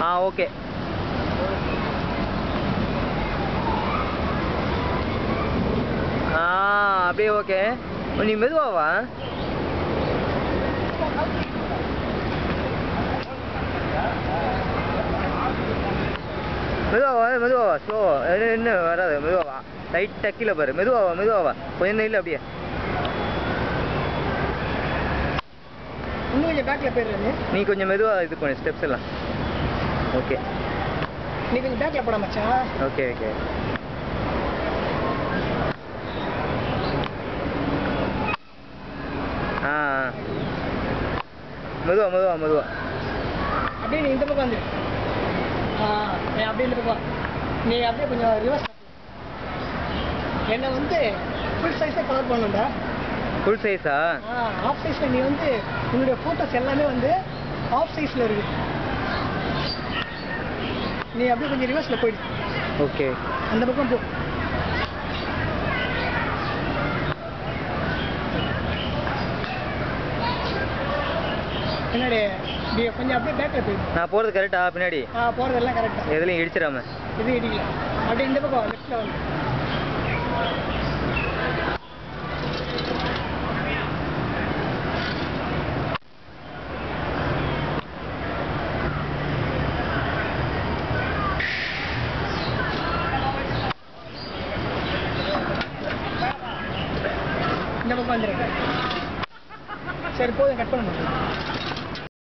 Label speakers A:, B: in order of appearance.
A: Okay. அப்படியே okay. நீ மெதுவாவா? மெதுவாவா ஸ்லோவா என்ன வராது. மெதுவாவா லைட்டாக கீழே பாரு. மெதுவாவா கொஞ்சம் நேரம் இல்லை அப்படியே.
B: இன்னும் கொஞ்சம் பேக்கில் போயிடுறது.
A: நீ கொஞ்சம் மெதுவாக இது பண்ணு ஸ்டெப்ஸ் எல்லாம். ஓகே
B: நீ கொஞ்சம் பேக்கில் போட மச்சான்.
A: ஓகே. மெதுவா
B: அப்படியே நீ இந்த பக்கம் வந்து அப்படியே இந்த பக்கம் நீ அப்படியே கொஞ்சம் ரிவர்ஸ். என்னை வந்து ஃபுல் சைஸாக கவர் பண்ணணும்டா.
A: ஃபுல் சைஸா?
B: ஆஃப் சைஸில் நீ வந்து உன்னுடைய ஃபோட்டோஸ் எல்லாமே வந்து ஆஃப் சைஸில் இருக்கு. நீ அப்படியே கொஞ்சம் ரிவர்ஸில் போயிடு.
A: ஓகே
B: அந்த பக்கம் போ. பின்னாடி நீ கொஞ்சம் அப்படியே பேக்கில் போயிடு.
A: நான் போகிறது கரெக்டா? பின்னாடி
B: போகிறதெல்லாம் கரெக்டாக
A: எதுலையும் இடிச்சிடாம.
B: எதுவும் இடிக்கல. அப்படியே இந்த பக்கம் லெஃப்டில் வந்து இந்த பக்கம் வந்துடுறேன். சரி போதும், கட் பண்ண மாட்டேன்.